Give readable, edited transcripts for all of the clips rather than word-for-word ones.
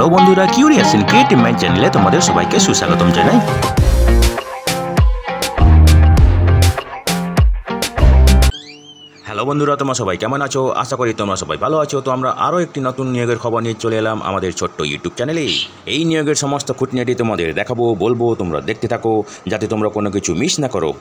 Hello বন্ধুরা, curious in creative mind চ্যানেলে তোমাদের সবাইকে সুস্বাগতম জানাই। হ্যালো বন্ধুরা, তোমরা সবাই কেমন আছো? আশা করি তোমরা সবাই ভালো আছো। তো আমরা আরও একটি নতুন নিয়োগের খবর নিয়ে চলে এলাম আমাদের ছোট্ট ইউটিউব চ্যানেলে। এই নিয়োগের সমস্ত খুঁটিনাটি তোমাদের দেখাবো, বলবো, তোমরা দেখতে থাকো যাতে তোমরা কোনো কিছু মিস না করো।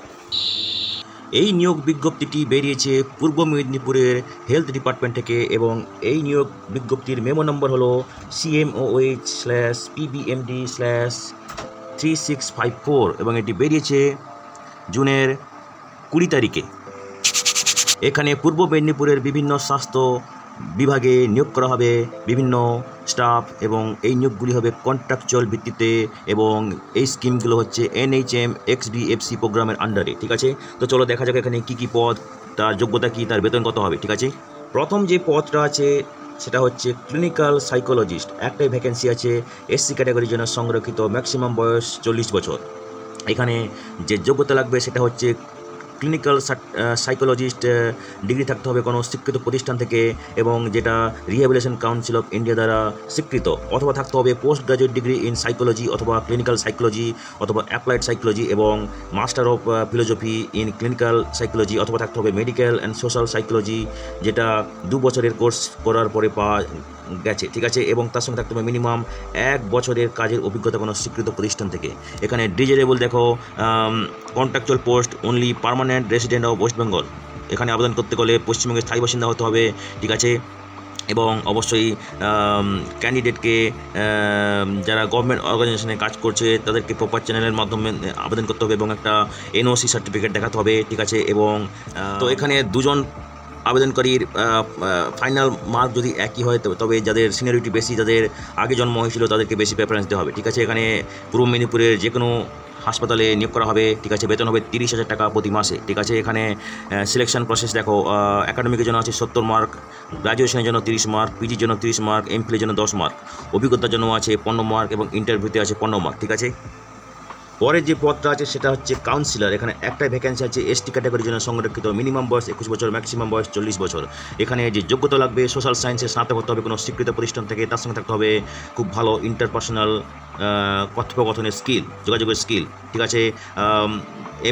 এই নিয়োগ বিজ্ঞপ্তিটি বেরিয়েছে পূর্ব মেদিনীপুরের হেলথ ডিপার্টমেন্ট থেকে এবং এই নিয়োগ বিজ্ঞপ্তির মেমো নম্বর হলো CMOH/PBMD/3654 এবং এটি বেরিয়েছে জুনের 20 তারিখে। এখানে পূর্ব মেদিনীপুরের বিভিন্ন স্বাস্থ্য বিভাগে নিয়োগ করা হবে বিভিন্ন স্টাফ এবং এই নিয়োগগুলি হবে কন্ট্রাকচুয়াল ভিত্তিতে এবং এই স্কিমগুলো হচ্ছে NHM XBFC প্রোগ্রামের আন্ডারে। ঠিক আছে, তো চলো দেখা যাক এখানে কী কী পদ, তার যোগ্যতা কী, তার বেতন কত হবে। ঠিক আছে, প্রথম যে পদটা আছে সেটা হচ্ছে ক্লিনিক্যাল সাইকোলজিস্ট। একটাই ভ্যাকেন্সি আছে, SC ক্যাটাগরির জন্য সংরক্ষিত, ম্যাক্সিমাম বয়স 40 বছর। এখানে যে যোগ্যতা লাগবে সেটা হচ্ছে ক্লিনিক্যাল সাইকোলজিস্ট ডিগ্রি থাকতে হবে কোনো স্বীকৃত প্রতিষ্ঠান থেকে এবং যেটা রিহ্যাবিলিটেশন কাউন্সিল অফ ইন্ডিয়া দ্বারা স্বীকৃত, অথবা থাকতে হবে post graduate degree in psychology অথবা ক্লিনিক্যাল সাইকোলজি অথবা অ্যাপ্লাইড সাইকোলজি এবং master of philosophy in clinical psychology, অথবা থাকতে হবে মেডিকেল অ্যান্ড সোশ্যাল সাইকোলজি যেটা 2 বছরের কোর্স করার পরে পাওয়া গেছে। ঠিক আছে, এবং তার সঙ্গে থাকতে হবে মিনিমাম 1 বছরের কাজের অভিজ্ঞতা কোনো স্বীকৃত প্রতিষ্ঠান থেকে। এখানে ডিজারেবল দেখো contractual post only permanent resident of West Bengal. এখানে আবেদন করতে গেলে পশ্চিমবঙ্গের স্থায়ী বাসিন্দা হতে হবে। ঠিক আছে, এবং অবশ্যই ক্যান্ডিডেটকে যারা গভর্নমেন্ট অর্গানাইজেশনে কাজ করছে তাদেরকে প্রপার চ্যানেলের মাধ্যমে আবেদন করতে হবে এবং একটা NOC সার্টিফিকেট দেখাতে হবে। ঠিক আছে, এবং তো এখানে দুজন আবেদনকারীর ফাইনাল মার্ক যদি একই হয় তবে যাদের সিনিয়রিটি বেশি, যাদের আগে জন্ম হয়েছিল তাদেরকে বেশি প্রেফারেন্স দেওয়া হবে। ঠিক আছে, এখানে পূর্ব মেদিনীপুরের যে কোনো হাসপাতালে নিয়োগ করা হবে। ঠিক আছে, বেতন হবে 30,000 টাকা প্রতি মাসে। ঠিক আছে, এখানে সিলেকশন প্রসেস দেখো, একাডেমিকের জন্য আছে 70 মার্ক, গ্রাজুয়েশনের জন্য 30 মার্ক, পিজির জন্য 30 মার্ক, এমফিলের জন্য 10 মার্ক, অভিজ্ঞতার জন্য আছে 15 মার্ক এবং ইন্টারভিউতে আছে 15 মার্ক। ঠিক আছে, পরের যে পদটা আছে সেটা হচ্ছে কাউন্সিলর। এখানে একটাই ভ্যাকেন্সি আছে, ST ক্যাটাগরির জন্য সংরক্ষিত, মিনিমাম বয়স 21 বছর, ম্যাক্সিমাম বয়স 40 বছর। এখানে যে যোগ্যতা লাগবে সোশ্যাল সায়েন্সে স্নাতক হতে হবে কোনো স্বীকৃত প্রতিষ্ঠান থেকে, তার সঙ্গে থাকতে হবে খুব ভালো ইন্টারপার্সোনাল কথোপকথনের স্কিল, যোগাযোগের স্কিল। ঠিক আছে,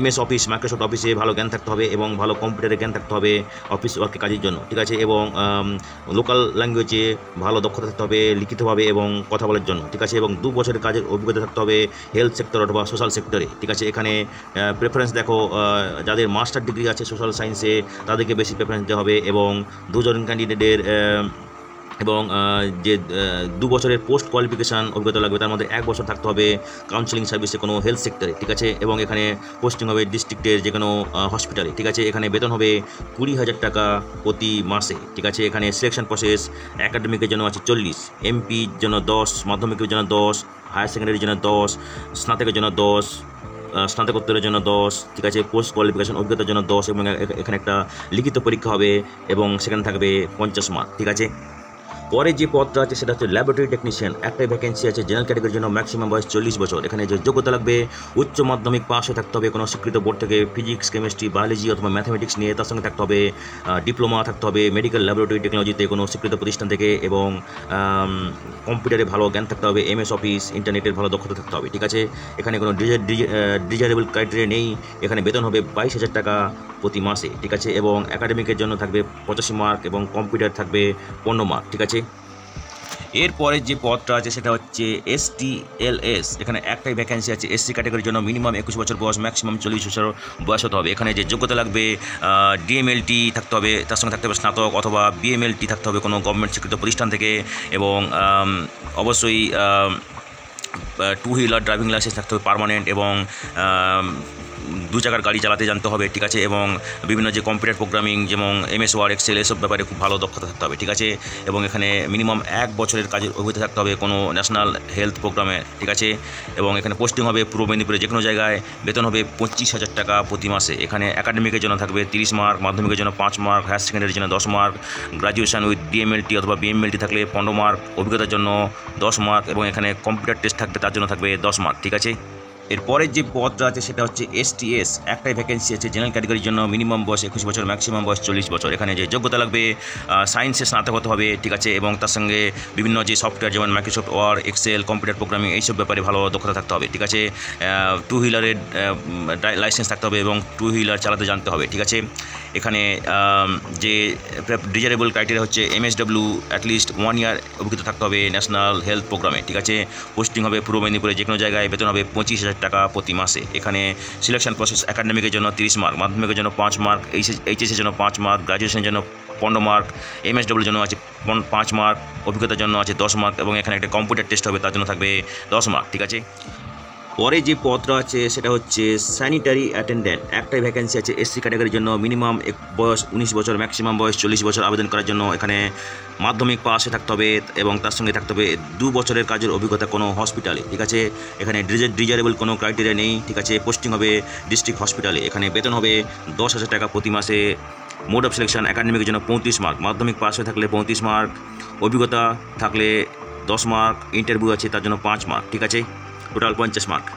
MS অফিস, মাইক্রোসফট অফিসে ভালো জ্ঞান থাকতে হবে এবং ভালো কম্পিউটারের জ্ঞান থাকতে হবে অফিস ওয়ার্কের কাজের জন্য। ঠিক আছে, এবং লোকাল ল্যাঙ্গুয়েজে ভালো দক্ষতা থাকতে হবে লিখিতভাবে এবং কথা বলার জন্য। ঠিক আছে, এবং 2 বছরের কাজের অভিজ্ঞতা থাকতে হবে হেলথ সেক্টর অথবা সোশ্যাল সেক্টরে। ঠিক আছে, এখানে প্রেফারেন্স দেখো, যাদের মাস্টার ডিগ্রি আছে সোশ্যাল সায়েন্সে তাদেরকে বেশি প্রেফারেন্স দেওয়া হবে এবং 2 জন ক্যান্ডিডেটের এবং যে 2 বছরের পোস্ট কোয়ালিফিকেশান অভিজ্ঞতা লাগবে তার মধ্যে 1 বছর থাকতে হবে কাউন্সিলিং সার্ভিসে কোনো হেলথ সেক্টরে। ঠিক আছে, এবং এখানে পোস্টিং হবে ডিস্ট্রিক্টের যে কোনো হসপিটালে। ঠিক আছে, এখানে বেতন হবে 20,000 টাকা প্রতি মাসে। ঠিক আছে, এখানে সিলেকশন প্রসেস একাডেমিকের জন্য আছে 40, এমপির জন্য 10, মাধ্যমিকের জন্য 10, হায়ার সেকেন্ডারির জন্য 10, স্নাতকের জন্য 10, স্নাতকোত্তরের জন্য 10। ঠিক আছে, পোস্ট কোয়ালিফিকেশান অভিজ্ঞতার জন্য 10 এবং এখানে একটা লিখিত পরীক্ষা হবে এবং সেখানে থাকবে 50 মার্ক। ঠিক আছে, পরে যে পদটা আছে সেটা হচ্ছে ল্যাবরেটরি টেকনিশিয়ান। একটাই ভ্যাকেন্সি আছে, জেনারেল ক্যাটাগরির জন্য, ম্যাক্সিমাম বয়স 40 বছর। এখানে যে যোগ্যতা লাগবে উচ্চ মাধ্যমিক পাস হয়ে থাকতে হবে কোনো স্বীকৃত বোর্ড থেকে ফিজিক্স, কেমিস্ট্রি, বায়োলজি অথবা ম্যাথামেটিক্স নিয়ে, তার সঙ্গে থাকতে হবে ডিপ্লোমা থাকতে হবে মেডিকেল ল্যাবরেটরি টেকনোলজিতে কোনো স্বীকৃত প্রতিষ্ঠান থেকে এবং কম্পিউটারে ভালো জ্ঞান থাকতে হবে, MS অফিস, ইন্টারনেটের ভালো দক্ষতা থাকতে হবে। ঠিক আছে, এখানে কোনো ডিজারেবল ক্রাইটেরিয়া নেই। এখানে বেতন হবে 22,000 টাকা প্রতি মাসে। ঠিক আছে, এবং একাডেমিকের জন্য থাকবে 85 মার্ক এবং কম্পিউটার থাকবে 15 মার্ক। ঠিক আছে, এরপরে যে পদটা আছে সেটা হচ্ছে STLS। এখানে একটাই ভ্যাকেন্সি আছে, SC ক্যাটাগরির জন্য, মিনিমাম 21 বছর বয়স, ম্যাক্সিমাম 40 বছর বয়স হতে হবে। এখানে যে যোগ্যতা লাগবে DMLT থাকতে হবে, তার সঙ্গে থাকতে হবে স্নাতক অথবা BMLT থাকতে হবে কোনো গভর্নমেন্ট স্বীকৃত প্রতিষ্ঠান থেকে এবং অবশ্যই 2 হুইলার ড্রাইভিং লাইসেন্স থাকতে হবে পার্মানেন্ট এবং 2 চাকার গাড়ি চালাতে জানতে হবে। ঠিক আছে, এবং বিভিন্ন যে কম্পিউটার প্রোগ্রামিং যেমন MS ওয়ার্ড, এক্সেল এসব ব্যাপারে খুব ভালো দক্ষতা থাকতে হবে। ঠিক আছে, এবং এখানে মিনিমাম 1 বছরের কাজের অভিজ্ঞতা থাকতে হবে কোনো ন্যাশনাল হেলথ প্রোগ্রামে। ঠিক আছে, এবং এখানে পোস্টিং হবে পূর্ব মেদিনীপুরে যে কোনো জায়গায়, বেতন হবে 25,000 টাকা প্রতি মাসে। এখানে একাডেমিকের জন্য থাকবে 30 মার্ক, মাধ্যমিকের জন্য 5 মার্ক, হায়ার সেকেন্ডারির জন্য 10 মার্ক, গ্রাজুয়েশন উইথ DMLT অথবা BMLT থাকলে 15 মার্ক, অভিজ্ঞতার জন্য 10 মার্ক এবং এখানে কম্পিউটার টেস্ট থাকবে তার জন্য থাকবে 10 মার্ক। ঠিক আছে, এরপরের যে পদটা আছে সেটা হচ্ছে STS, একটাই ভ্যাকেন্সি আছে জেনারেল ক্যাটাগরির জন্য, মিনিমাম বয়স 21 বছর, ম্যাক্সিমাম বয়স 40 বছর। এখানে যে যোগ্যতা লাগবে সায়েন্সে স্নাতক হতে হবে, ঠিক আছে, এবং তার সঙ্গে বিভিন্ন যে সফটওয়্যার যেমন Microsoft Word, Excel, computer programming এইসব ব্যাপারে ভালো দক্ষতা থাকতে হবে, ঠিক আছে। 2 হুইলারের লাইসেন্স থাকতে হবে এবং 2 হুইলার চালাতে জানতে হবে, ঠিক আছে। এখানে যে ডিজারেবল ক্রাইটেরিয়া হচ্ছে MSW অ্যাটলিস্ট 1 ইয়ার অভিজ্ঞতা থাকতে হবে ন্যাশনাল হেলথ প্রোগ্রামে, ঠিক আছে। পোস্টিং হবে পূর্ব মেদিনীপুরে যে কোনো জায়গায়, বেতন হবে 25,000 টাকা প্রতি মাসে। এখানে সিলেকশন প্রসেস একাডেমিকের জন্য 30 মার্ক, মাধ্যমিকের জন্য 5 মার্ক, এইচএসের জন্য 5 মার্ক, গ্র্যাজুয়েশনের জন্য 15 মার্ক, MSW জন্য আছে 5 মার্ক, অভিজ্ঞতার জন্য আছে 10 মার্ক এবং এখানে একটা কম্পিউটার টেস্ট হবে, তার জন্য থাকবে 10 মার্ক, ঠিক আছে। পরে যে পদটা আছে সেটা হচ্ছে স্যানিটারি অ্যাটেন্ডেন্ট, একটাই ভ্যাকেন্সি আছে SC ক্যাটাগরির জন্য, মিনিমাম বয়স 19 বছর, ম্যাক্সিমাম বয়স 40 বছর। আবেদন করার জন্য এখানে মাধ্যমিক পাশে থাকতে হবে এবং তার সঙ্গে থাকতে হবে 2 বছরের কাজের অভিজ্ঞতা কোনো হসপিটালে, ঠিক আছে। এখানে ডিজারেবল কোনো ক্রাইটেরিয়া নেই, ঠিক আছে। পোস্টিং হবে ডিস্ট্রিক্ট হসপিটালে। এখানে বেতন হবে 10,000 টাকা প্রতি মাসে। মোড অফ সিলেকশন একাডেমিকের জন্য 35 মার্ক, মাধ্যমিক পাস হয়ে থাকলে 35 মার্ক, অভিজ্ঞতা থাকলে 10 মার্ক, ইন্টারভিউ আছে তার জন্য 5 মার্ক, ঠিক আছে, টোটাল 50 মার্ক।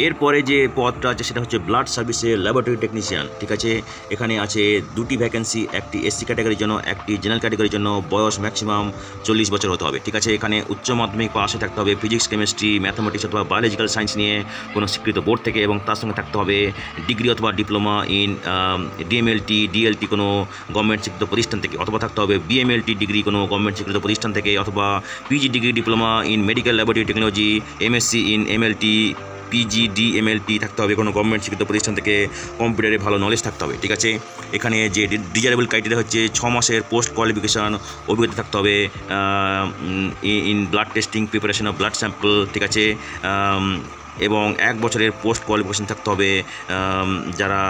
এরপরে যে পদটা আছে সেটা হচ্ছে ব্লাড সার্ভিসের ল্যাবরেটরি টেকনিশিয়ান, ঠিক আছে। এখানে আছে 2টি ভ্যাকেন্সি, একটি SC ক্যাটাগরির জন্য, একটি জেনারেল ক্যাটাগরির জন্য। বয়স ম্যাক্সিমাম 40 বছর হতে হবে, ঠিক আছে। এখানে উচ্চ মাধ্যমিক পাশে থাকতে হবে ফিজিক্স, কেমিস্ট্রি, ম্যাথামেটিক্স অথবা বায়োলজিক্যাল সায়েন্স নিয়ে কোনো স্বীকৃত বোর্ড থেকে এবং তার সঙ্গে থাকতে হবে ডিগ্রি অথবা ডিপ্লোমা ইন DMLT, DLT কোনো গভর্নমেন্ট স্বীকৃত প্রতিষ্ঠান থেকে, অথবা থাকতে হবে BMLT ডিগ্রি কোনো গভর্নমেন্ট স্বীকৃত প্রতিষ্ঠান থেকে, অথবা PG degree diploma in medical laboratory technology, MSc in MLT, PGDMLT থাকতে হবে কোনো গভর্নমেন্ট স্বীকৃত প্রতিষ্ঠান থেকে। কম্পিউটারে ভালো নলেজ থাকতে হবে, ঠিক আছে। এখানে যে ডিজারেবল ক্রাইটেরিয়া হচ্ছে 6 মাসের পোস্ট কোয়ালিফিকেশান অভিজ্ঞতা থাকতে হবে in blood testing, preparation of blood sample, ঠিক আছে, এবং 1 বছরের পোস্ট কোয়ালিফিকেশান থাকতে হবে যারা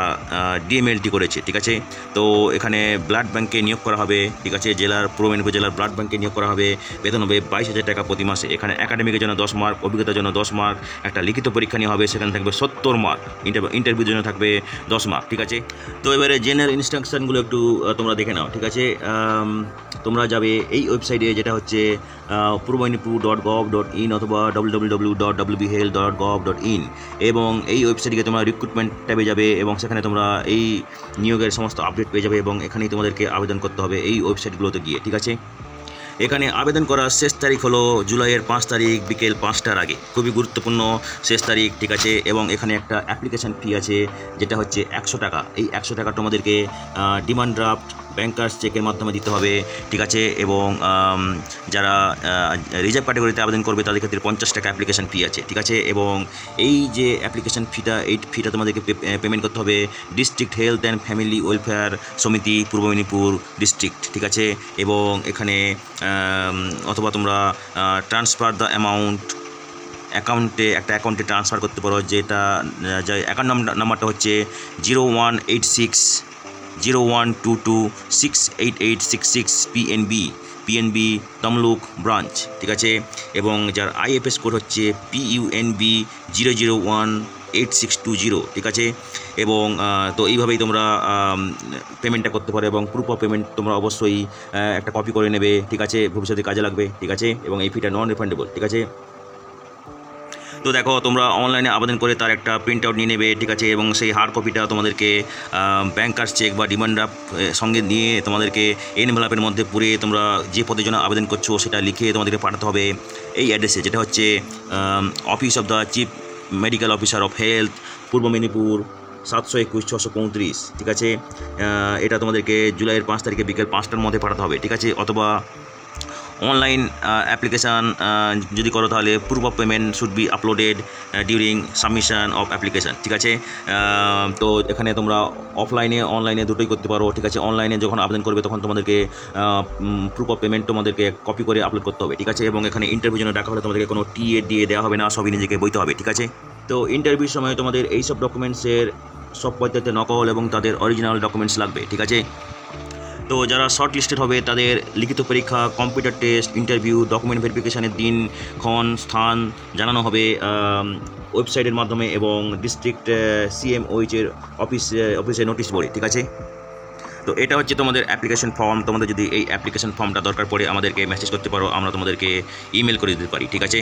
DMLT করেছে, ঠিক আছে। তো এখানে ব্লাড ব্যাংকে নিয়োগ করা হবে, ঠিক আছে, পূর্ব মেদিনীপুর জেলার ব্লাড ব্যাংকে নিয়োগ করা হবে। বেতন হবে 22,000 টাকা প্রতি মাসে। এখানে একাডেমিকের জন্য 10 মার্ক, অভিজ্ঞতার জন্য 10 মার্ক, একটা লিখিত পরীক্ষা নেওয়া হবে, সেখানে থাকবে 70 মার্ক, ইন্টারভিউর জন্য থাকবে 10 মার্ক, ঠিক আছে। তো এবারে জেনারেল ইনস্ট্রাকশনগুলো একটু তোমরা দেখে নাও, ঠিক আছে। তোমরা যাবে এই ওয়েবসাইটে, যেটা হচ্ছে purbanipur.gov.in অথবা www.wbhealth.gov.in, এবং এই ওয়েবসাইটে তোমরা রিক্রুটমেন্ট ট্যাবে যাবে এবং সেখানে তোমরা এই নিয়োগের সমস্ত আপডেট পেয়ে যাবে এবং এখানেই তোমাদেরকে আবেদন করতে হবে এই ওয়েবসাইটগুলোতে গিয়ে, ঠিক আছে। এখানে আবেদন করার শেষ তারিখ হলো জুলাইয়ের 5 তারিখ বিকেল 5টার আগে, খুবই গুরুত্বপূর্ণ শেষ তারিখ, ঠিক আছে। এবং এখানে একটা অ্যাপ্লিকেশান ফি আছে যেটা হচ্ছে 100 টাকা। এই 100 টাকা তোমাদেরকে ডিমান্ড ড্রাফট, ব্যাংকার্স চেকের মাধ্যমে দিতে হবে, ঠিক আছে। এবং যারা রিজার্ভ ক্যাটাগরিতে আবেদন করবে তাদের ক্ষেত্রে 50 টাকা অ্যাপ্লিকেশান ফি আছে, ঠিক আছে। এবং এই যে অ্যাপ্লিকেশান ফিটা, এই ফিটা তোমাদেরকে পেমেন্ট করতে হবে district health and family welfare সমিতি, পূর্ব মেদিনীপুর ডিস্ট্রিক্ট, ঠিক আছে। এবং এখানে অথবা তোমরা ট্রান্সফার দ্য অ্যামাউন্ট একটা অ্যাকাউন্টে ট্রান্সফার করতে পারো, যেটা অ্যাকাউন্ট নাম্বারটা হচ্ছে 018601226886 PNB তমলুক ব্রাঞ্চ, ঠিক আছে। এবং যার IFS কোড হচ্ছে PUNB 0018620, ঠিক আছে। এবং তো এইভাবেই তোমরা পেমেন্টটা করতে পারো এবং প্রুফ অফ পেমেন্ট তোমরা অবশ্যই একটা কপি করে নেবে, ঠিক আছে, ভবিষ্যতে কাজে লাগবে, ঠিক আছে। এবং এই ফিটা নন রিফান্ডেবল, ঠিক আছে। তো দেখো, তোমরা অনলাইনে আবেদন করে তার একটা প্রিন্ট আউট নিয়ে নেবে, ঠিক আছে। এবং সেই হার্ড কপিটা তোমাদেরকে ব্যাংকার্স চেক বা ডিমান্ড ড্রাফট সঙ্গে নিয়ে তোমাদেরকে এনভেলপের মধ্যে পুরে তোমরা যে পদের জন্য আবেদন করছো সেটা লিখে তোমাদেরকে পাঠাতে হবে এই অ্যাড্রেসে, যেটা হচ্ছে office of the chief medical officer of health, পূর্ব মেদিনীপুর 721-635, ঠিক আছে। এটা তোমাদেরকে জুলাইয়ের 5 তারিখে বিকেল 5টার মধ্যে পাঠাতে হবে, ঠিক আছে। অথবা অনলাইন অ্যাপ্লিকেশান যদি করো তাহলে proof of payment should be uploaded during submission of application, ঠিক আছে। তো এখানে তোমরা অনলাইনে দুটোই করতে পারো, ঠিক আছে। অনলাইনে যখন আবেদন করবে তখন তোমাদেরকে প্রুফ অফ পেমেন্ট তোমাদেরকে কপি করে আপলোড করতে হবে, ঠিক আছে। এবং এখানে ইন্টারভিউর জন্য ডাকা হলে তোমাদেরকে কোনো TA দিয়ে দেওয়া হবে না, সবই নিজেকে বইতে হবে, ঠিক আছে। তো ইন্টারভিউর সময় তোমাদের এইসব ডকুমেন্টসের সব পদ্ধতিতে নকল এবং তাদের অরিজিনাল ডকুমেন্টস লাগবে, ঠিক আছে। তো যারা শর্ট লিস্টেড হবে তাদের লিখিত পরীক্ষা, কম্পিউটার টেস্ট, ইন্টারভিউ, ডকুমেন্ট ভেরিফিকেশানের দিন, ক্ষণ, স্থান জানানো হবে ওয়েবসাইটের মাধ্যমে এবং ডিস্ট্রিক্ট CMOH-এর অফিসে নোটিশ বোর্ডে, ঠিক আছে। তো এটা হচ্ছে তোমাদের অ্যাপ্লিকেশন ফর্ম। তোমাদের যদি এই অ্যাপ্লিকেশন ফর্মটা দরকার পড়ে আমাদেরকে মেসেজ করতে পারো, আমরা তোমাদেরকে ইমেল করে দিতে পারি, ঠিক আছে।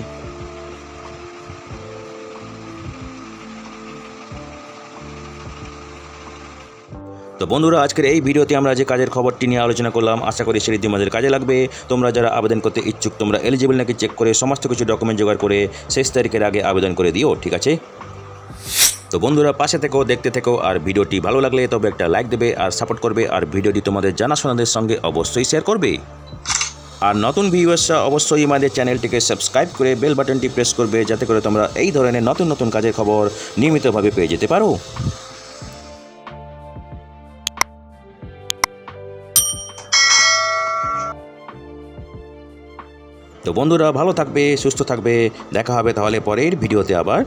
তো বন্ধুরা, আজকের এই ভিডিওতে আমরা যে কাজের খবরটি নিয়ে আলোচনা করলাম, আশা করি সেটি তোমাদের কাজে লাগবে। তোমরা যারা আবেদন করতে ইচ্ছুক, তোমরা এলিজিবল নাকি চেক করে সমস্ত কিছু ডকুমেন্ট জোগাড় করে শেষ তারিখের আগে আবেদন করে দিও, ঠিক আছে? তো বন্ধুরা, পাশে থেকেও দেখতে থেকো, আর ভিডিওটি ভালো লাগলে তবে একটা লাইক দেবে আর সাপোর্ট করবে, আর ভিডিওটি তোমাদের জানাশোনাদের সঙ্গে অবশ্যই শেয়ার করবে। আর নতুন ভিউয়ার্সরা অবশ্যই আমাদের চ্যানেলটিকে সাবস্ক্রাইব করে বেল বাটনটি প্রেস করবে, যাতে করে তোমরা এই ধরনের নতুন নতুন কাজের খবর নিয়মিতভাবে পেয়ে যেতে পারো। তো বন্ধুরা, ভালো থাকবে, সুস্থ থাকবে, দেখা হবে তাহলে পরের ভিডিওতে আবার।